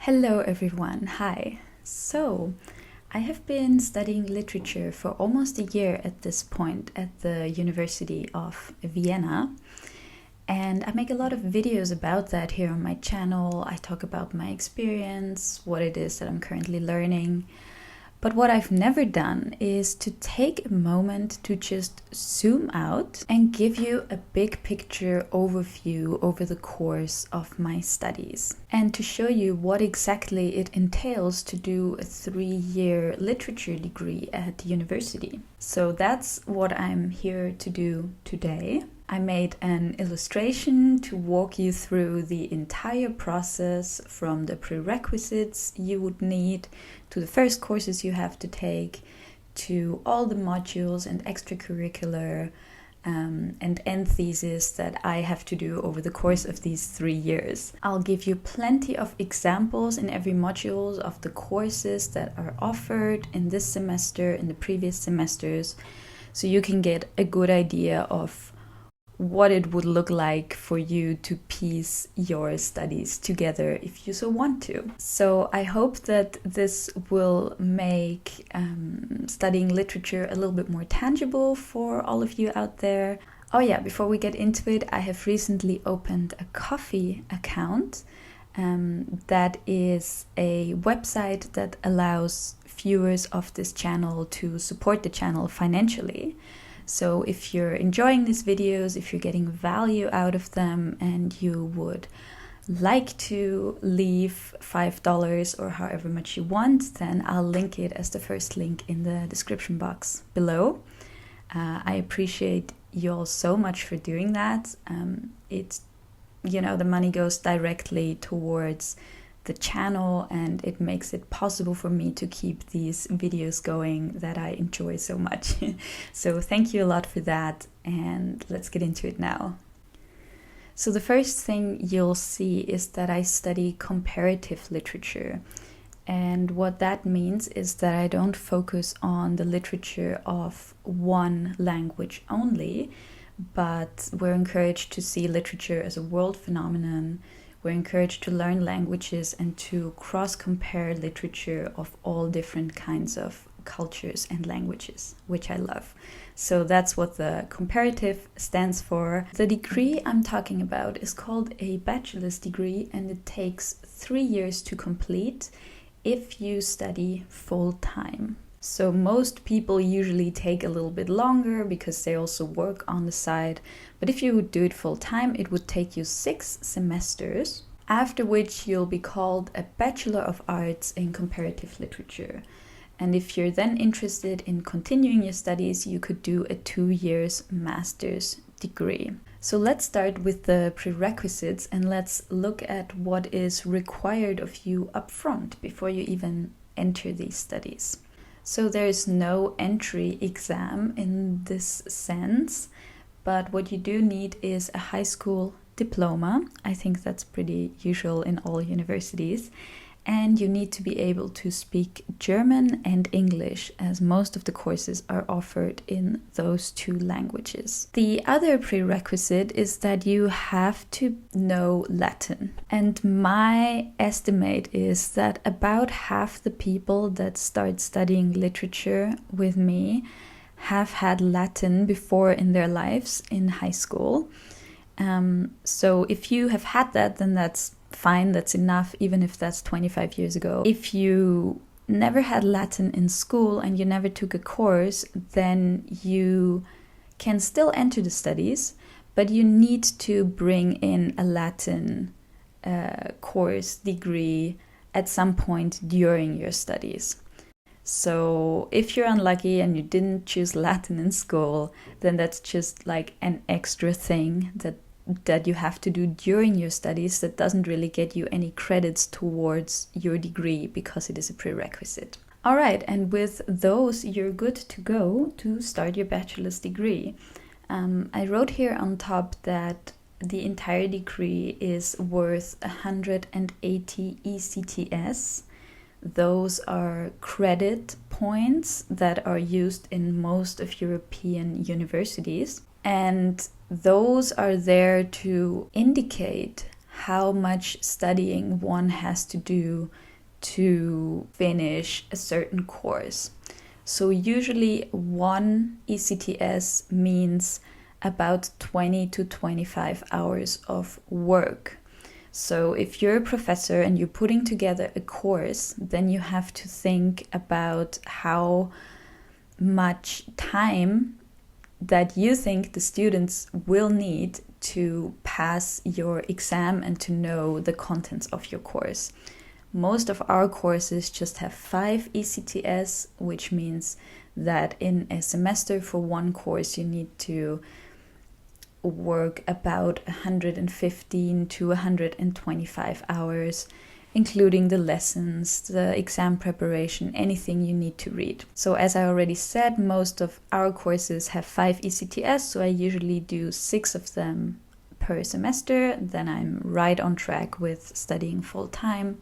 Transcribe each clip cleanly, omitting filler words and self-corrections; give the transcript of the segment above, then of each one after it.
Hello everyone, hi. So, I have been studying literature for almost a year at this point at the University of Vienna, and I make a lot of videos about that here on my channel. I talk about my experience, what it is that I'm currently learning. But what I've never done is to take a moment to just zoom out and give you a big picture overview over the course of my studies and to show you what exactly it entails to do a 3-year literature degree at the university. So that's what I'm here to do today. I made an illustration to walk you through the entire process from the prerequisites you would need to the first courses you have to take to all the modules and extracurricular and end thesis that I have to do over the course of these 3 years. I'll give you plenty of examples in every module of the courses that are offered in this semester, in the previous semesters, so you can get a good idea of what it would look like for you to piece your studies together if you so want to. So I hope that this will make studying literature a little bit more tangible for all of you out there. Oh yeah, before we get into it, I have recently opened a Ko-fi account. That is a website that allows viewers of this channel to support the channel financially. So if you're enjoying these videos, if you're getting value out of them and you would like to leave $5 or however much you want, then I'll link it as the first link in the description box below. I appreciate you all so much for doing that. The money goes directly towards the channel and it makes it possible for me to keep these videos going that I enjoy so much. So thank you a lot for that, and let's get into it now. So the first thing you'll see is that I study comparative literature, and what that means is that I don't focus on the literature of one language only, but we're encouraged to see literature as a world phenomenon. We're encouraged to learn languages and to cross-compare literature of all different kinds of cultures and languages, which I love. So that's what the comparative stands for. The degree I'm talking about is called a bachelor's degree, and it takes 3 years to complete if you study full-time. So most people usually take a little bit longer because they also work on the side. But if you would do it full time, it would take you 6 semesters, after which you'll be called a Bachelor of Arts in Comparative Literature. And if you're then interested in continuing your studies, you could do a 2 years master's degree. So let's start with the prerequisites and let's look at what is required of you up front before you even enter these studies. So there is no entry exam in this sense, but what you do need is a high school diploma. I think that's pretty usual in all universities. And you need to be able to speak German and English, as most of the courses are offered in those 2 languages. The other prerequisite is that you have to know Latin. And my estimate is that about half the people that start studying literature with me have had Latin before in their lives in high school. So if you have had that, then that's fine, that's enough, even if that's 25 years ago. If you never had Latin in school and you never took a course, then you can still enter the studies, but you need to bring in a Latin course degree at some point during your studies. So if you're unlucky and you didn't choose Latin in school, then that's just like an extra thing that you have to do during your studies that doesn't really get you any credits towards your degree because it is a prerequisite. All right, and with those, you're good to go to start your bachelor's degree. I wrote here on top that the entire degree is worth 180 ECTS. Those are credit points that are used in most of European universities. And those are there to indicate how much studying one has to do to finish a certain course. So usually one ECTS means about 20 to 25 hours of work. So if you're a professor and you're putting together a course, then you have to think about how much time that you think the students will need to pass your exam and to know the contents of your course. Most of our courses just have 5 ECTS, which means that in a semester for one course you need to work about 115 to 125 hours, including the lessons, the exam preparation, anything you need to read. So as I already said, most of our courses have 5 ECTS, so I usually do 6 of them per semester. Then I'm right on track with studying full time.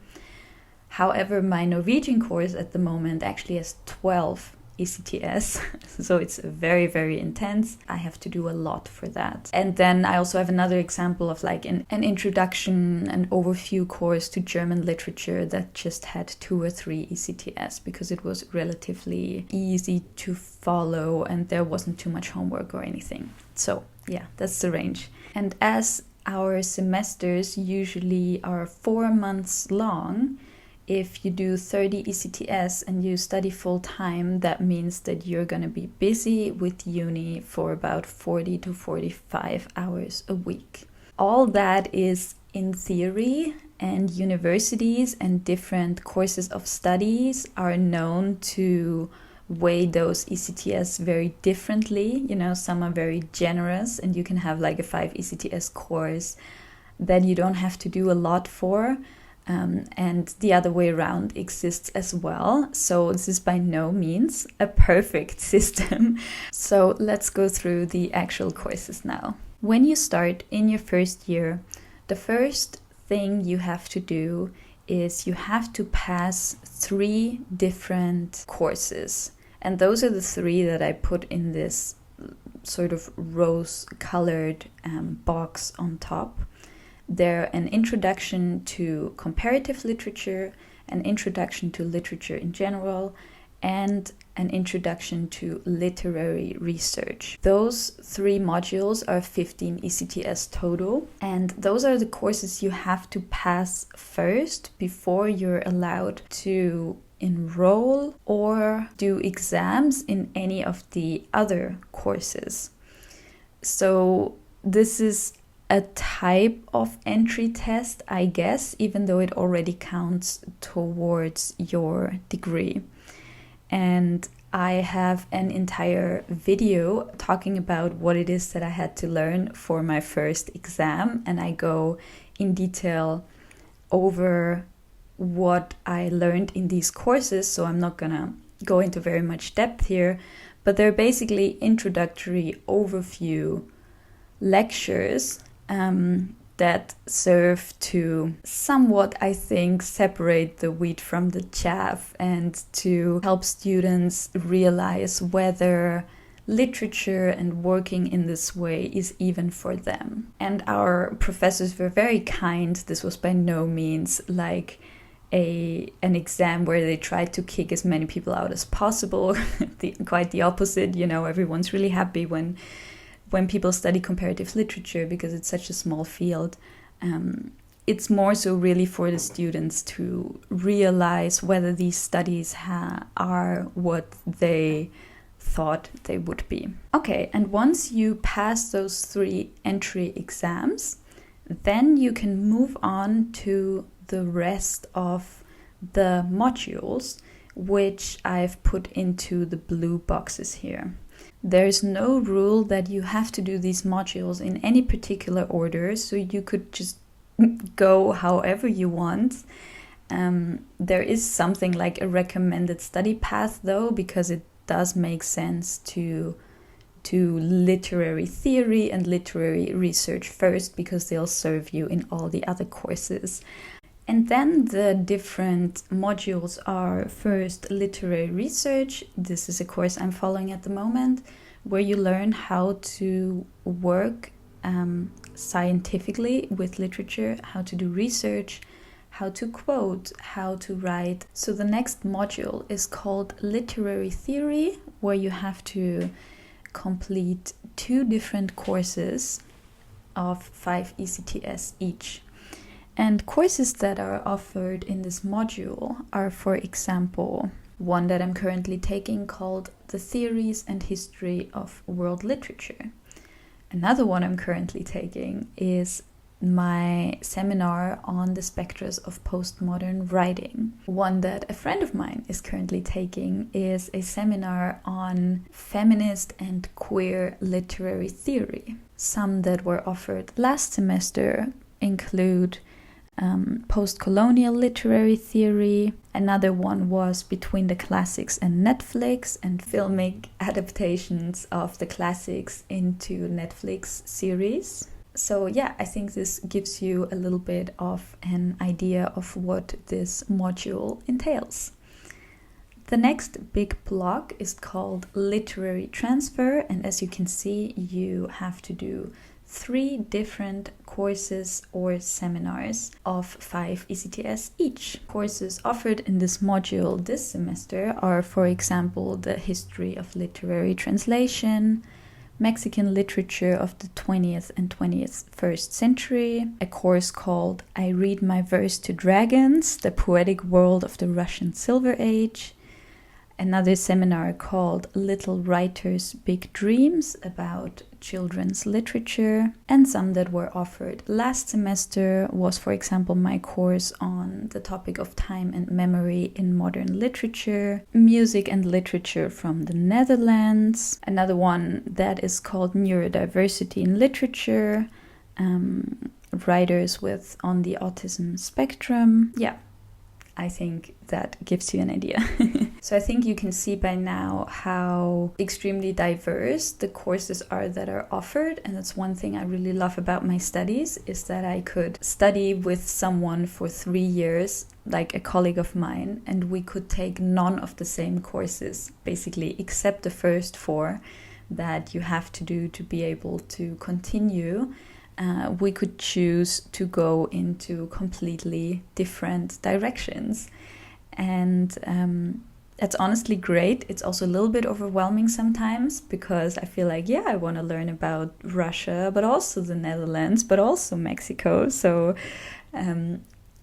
However, my Norwegian course at the moment actually has 12 ECTS, so it's very, very intense. I have to do a lot for that. And then I also have another example of like an introduction, an overview course to German literature that just had 2 or 3 ECTS because it was relatively easy to follow and there wasn't too much homework or anything. So yeah, that's the range. And as our semesters usually are 4 months long, if you do 30 ECTS and you study full time, that means that you're going to be busy with uni for about 40 to 45 hours a week. All that is in theory, and universities and different courses of studies are known to weigh those ECTS very differently. You know, some are very generous and you can have like a 5 ECTS course that you don't have to do a lot for. And the other way around exists as well. So this is by no means a perfect system. So let's go through the actual courses now. When you start in your first year, the first thing you have to do is you have to pass 3 different courses. And those are the 3 that I put in this sort of rose-colored box on top. They're an introduction to comparative literature, an introduction to literature in general, and an introduction to literary research. Those 3 modules are 15 ECTS total, and those are the courses you have to pass first before you're allowed to enroll or do exams in any of the other courses. So this is a type of entry test, I guess, even though it already counts towards your degree. And I have an entire video talking about what it is that I had to learn for my first exam, and I go in detail over what I learned in these courses, so I'm not gonna go into very much depth here, but they're basically introductory overview lectures that serve to somewhat, I think, separate the wheat from the chaff and to help students realize whether literature and working in this way is even for them. And our professors were very kind. This was by no means like an exam where they tried to kick as many people out as possible. Quite the opposite, you know, everyone's really happy when people study comparative literature because it's such a small field. It's more so really for the students to realize whether these studies are what they thought they would be. Okay, and once you pass those 3 entry exams, then you can move on to the rest of the modules, which I've put into the blue boxes here. There's no rule that you have to do these modules in any particular order, so you could just go however you want. There is something like a recommended study path though, because it does make sense to literary theory and literary research first, because they'll serve you in all the other courses. And then the different modules are first literary research. This is a course I'm following at the moment, where you learn how to work scientifically with literature, how to do research, how to quote, how to write. So the next module is called Literary Theory, where you have to complete 2 different courses of 5 ECTS each. And courses that are offered in this module are, for example, one that I'm currently taking called The Theories and History of World Literature. Another one I'm currently taking is my seminar on the spectra of postmodern writing. One that a friend of mine is currently taking is a seminar on feminist and queer literary theory. Some that were offered last semester include post-colonial literary theory. Another one was Between the Classics and Netflix, and filmic adaptations of the classics into Netflix series. So yeah, I think this gives you a little bit of an idea of what this module entails. The next big block is called Literary Transfer, and as you can see, you have to do 3 different courses or seminars of 5 ECTS each. Courses offered in this module this semester are, for example, the history of literary translation, Mexican literature of the 20th and 21st century, a course called I Read My Verse to Dragons, the poetic world of the Russian Silver Age, another seminar called Little Writers' Big Dreams about children's literature, and some that were offered last semester was, for example, my course on the topic of time and memory in modern literature, music and literature from the Netherlands, another one that is called Neurodiversity in Literature, writers with on the autism spectrum. Yeah, I think that gives you an idea. So I think you can see by now how extremely diverse the courses are that are offered. And that's one thing I really love about my studies, is that I could study with someone for 3 years, like a colleague of mine, and we could take none of the same courses, basically, except the first 4 that you have to do to be able to continue. We could choose to go into completely different directions. And that's honestly great. It's also a little bit overwhelming sometimes, because I feel like, yeah, I want to learn about Russia, but also the Netherlands, but also Mexico. So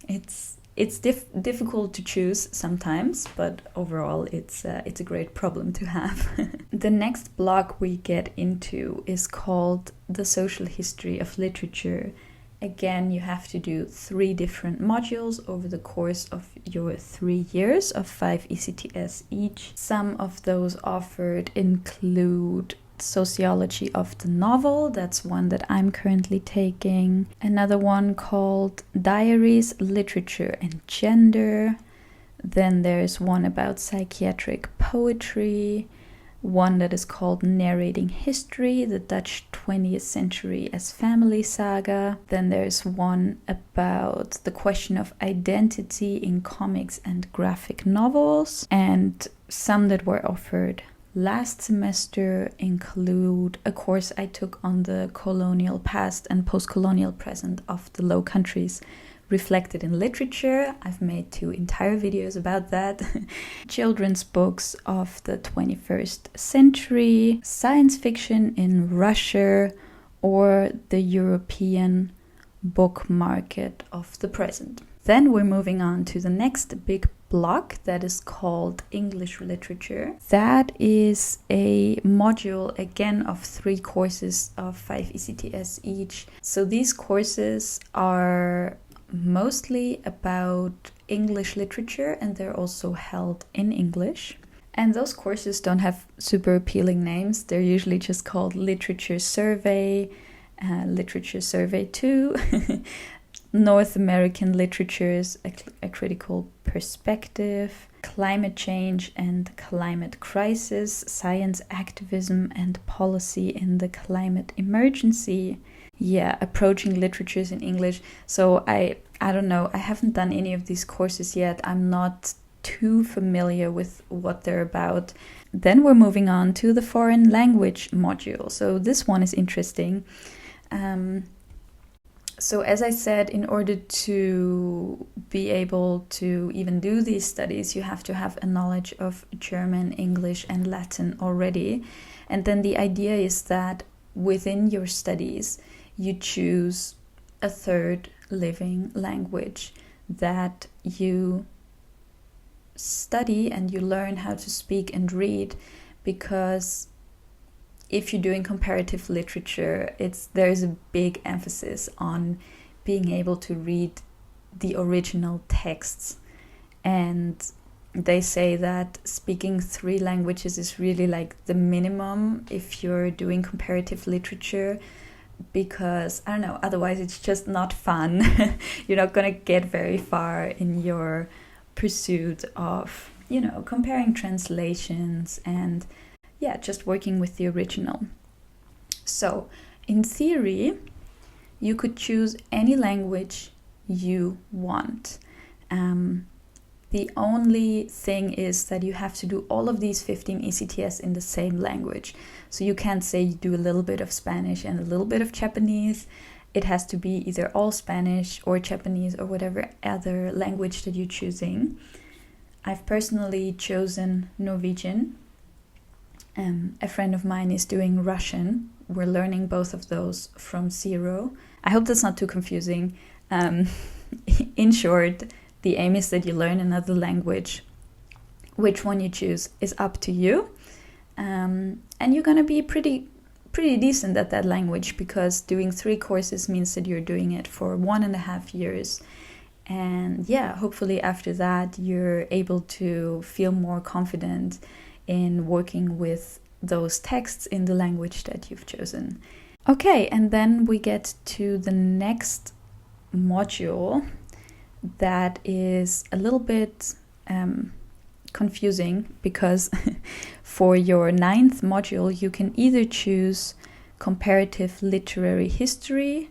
it's difficult to choose sometimes, but overall it's a great problem to have. The next block we get into is called The Social History of Literature. Again, you have to do 3 different modules over the course of your 3 years of 5 ECTS each. Some of those offered include Sociology of the Novel, that's one that I'm currently taking. Another one called Diaries, Literature and Gender. Then there's one about psychiatric poetry. One that is called Narrating History, the Dutch 20th Century as Family Saga. Then there's one about the question of identity in comics and graphic novels. And some that were offered last semester include a course I took on the colonial past and post-colonial present of the Low Countries reflected in literature. I've made 2 entire videos about that. Children's books of the 21st century, science fiction in Russia, or the European book market of the present. Then we're moving on to the next big block that is called English Literature. That is a module again of 3 courses of 5 ECTS each. So these courses are mostly about English literature, and they're also held in English. And those courses don't have super appealing names. They're usually just called Literature Survey, Literature Survey 2, North American Literatures, a Critical Perspective, Climate Change and Climate Crisis, Science Activism and Policy in the Climate Emergency. Yeah, Approaching Literatures in English. So I don't know, I haven't done any of these courses yet. I'm not too familiar with what they're about. Then we're moving on to the foreign language module. So this one is interesting. So as I said, in order to be able to even do these studies, you have to have a knowledge of German, English, and Latin already. And then the idea is that within your studies, you choose a third living language that you study and you learn how to speak and read, because if you're doing comparative literature, there's a big emphasis on being able to read the original texts. And they say that speaking 3 languages is really like the minimum if you're doing comparative literature, because, I don't know, otherwise it's just not fun. You're not going to get very far in your pursuit of, comparing translations and just working with the original. So, in theory, you could choose any language you want. The only thing is that you have to do all of these 15 ECTS in the same language. So you can't say you do a little bit of Spanish and a little bit of Japanese. It has to be either all Spanish or Japanese or whatever other language that you're choosing. I've personally chosen Norwegian. A friend of mine is doing Russian. We're learning both of those from zero. I hope that's not too confusing. In short, the aim is that you learn another language. Which one you choose is up to you. And you're going to be pretty decent at that language, because doing 3 courses means that you're doing it for 1.5 years. And hopefully after that, you're able to feel more confident in working with those texts in the language that you've chosen. Okay, and then we get to the next module that is a little bit confusing, because for your 9th module, you can either choose comparative literary history,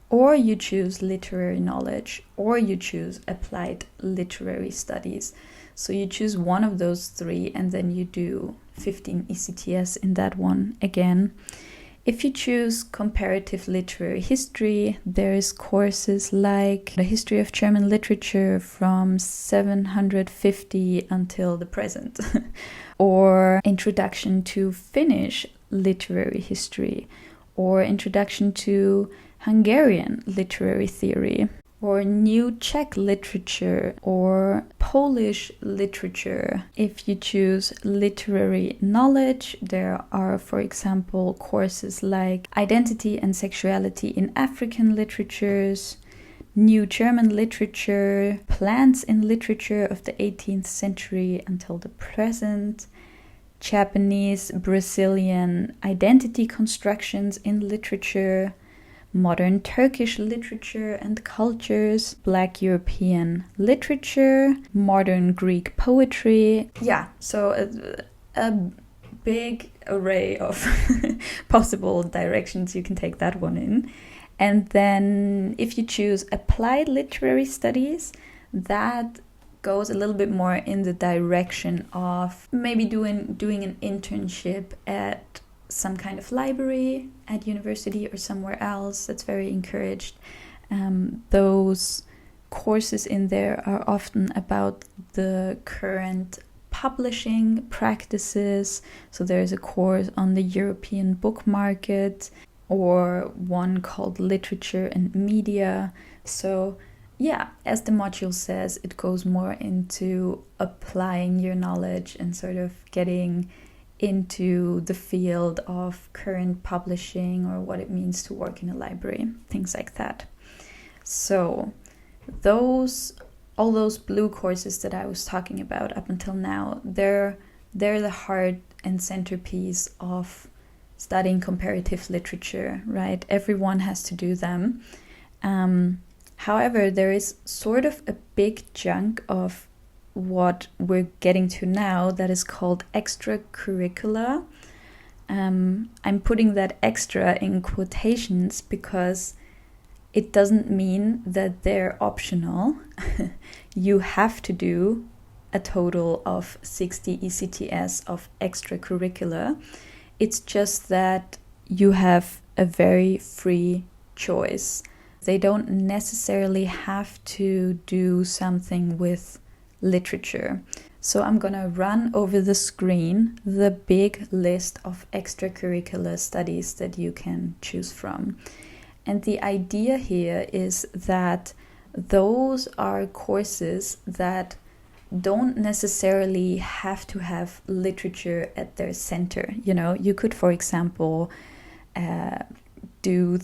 or you choose literary knowledge, or you choose applied literary studies. So you choose one of those 3, and then you do 15 ECTS in that one again. If you choose comparative literary history, there's courses like the history of German literature from 750 until the present, or introduction to Finnish literary history, or introduction to Hungarian literary theory, or New Czech literature, or Polish literature. If you choose literary knowledge, there are, for example, courses like Identity and Sexuality in African Literatures, New German Literature, Plants in Literature of the 18th century until the present, Japanese, Brazilian identity constructions in literature, Modern Turkish literature and cultures, Black European literature, modern Greek poetry. So a big array of possible directions you can take that one in. And then if you choose applied literary studies, that goes a little bit more in the direction of maybe doing an internship at some kind of library at university or somewhere else. That's very encouraged. Those courses in there are often about the current publishing practices. So there's a course on the European book market, or one called Literature and Media. So as the module says, it goes more into applying your knowledge and sort of getting into the field of current publishing, or what it means to work in a library, things like that. So all those blue courses that I was talking about up until now, they're the heart and centerpiece of studying comparative literature, right? Everyone has to do them. However, there is sort of a big chunk of what we're getting to now that is called extracurricula. I'm putting that extra in quotations because it doesn't mean that they're optional. You have to do a total of 60 ECTS of extracurricula. It's just that you have a very free choice. They don't necessarily have to do something with literature. So I'm gonna run over the screen the big list of extracurricular studies that you can choose from. And the idea here is that those are courses that don't necessarily have to have literature at their center. You know, you could, for example, do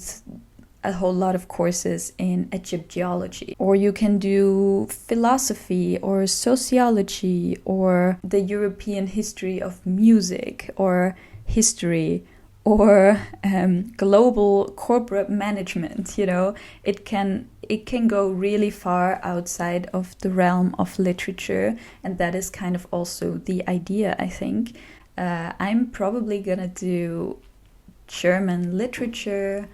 a whole lot of courses in Egyptology, or you can do philosophy or sociology or the European history of music or history or global corporate management. You know, it can go really far outside of the realm of literature, and that is kind of also the idea, I think. I'm probably gonna do German literature,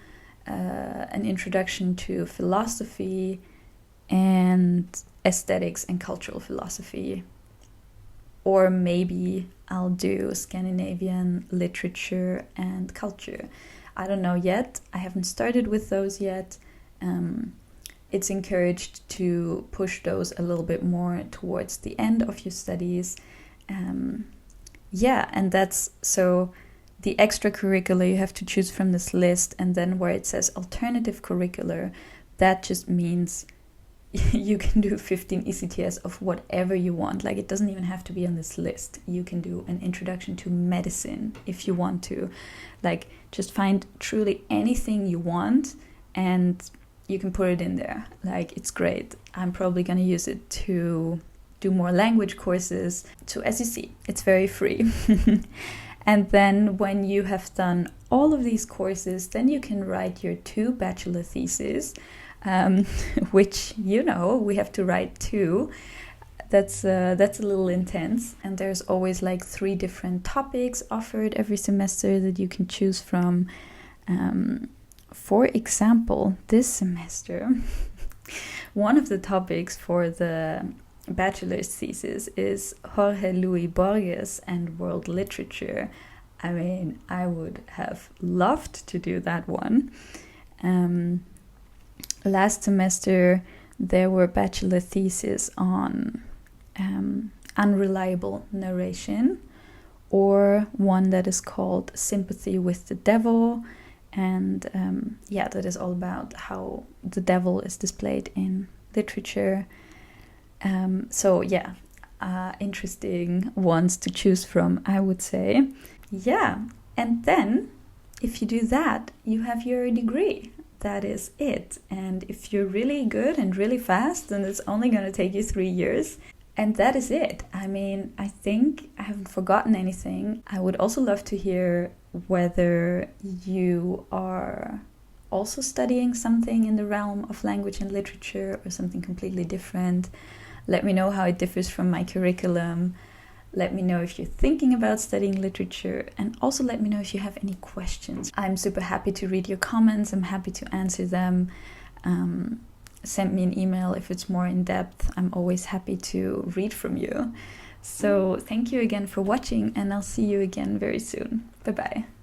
an introduction to philosophy, and aesthetics and cultural philosophy. Or maybe I'll do Scandinavian literature and culture. I don't know yet. I haven't started with those yet. It's encouraged to push those a little bit more towards the end of your studies. And that's so the extracurricular you have to choose from this list, and then where it says alternative curricular, that just means you can do 15 ECTS of whatever you want. Like, it doesn't even have to be on this list. You can do an introduction to medicine if you want to. Like, just find truly anything you want and you can put it in there. Like, it's great. I'm probably going to use it to do more language courses. So as you see, it's very free. And then when you have done all of these courses, then you can write your 2 bachelor theses, which, you know, we have to write 2. That's a little intense. And there's always like 3 different topics offered every semester that you can choose from. For example, this semester, one of the topics for the bachelor's thesis is Jorge Luis Borges and world literature. I mean, I would have loved to do that one. Last semester, there were bachelor theses on unreliable narration, or one that is called Sympathy with the Devil. And that is all about how the devil is displayed in literature. Interesting ones to choose from, I would say. Yeah, and then if you do that, you have your degree. That is it. And if you're really good and really fast, then it's only going to take you 3 years. And that is it. I mean, I think I haven't forgotten anything. I would also love to hear whether you are also studying something in the realm of language and literature or something completely different. Let me know how it differs from my curriculum. Let me know if you're thinking about studying literature, and also let me know if you have any questions. I'm super happy to read your comments. I'm happy to answer them. Send me an email if it's more in depth. I'm always happy to read from you. So thank you again for watching, and I'll see you again very soon. Bye-bye.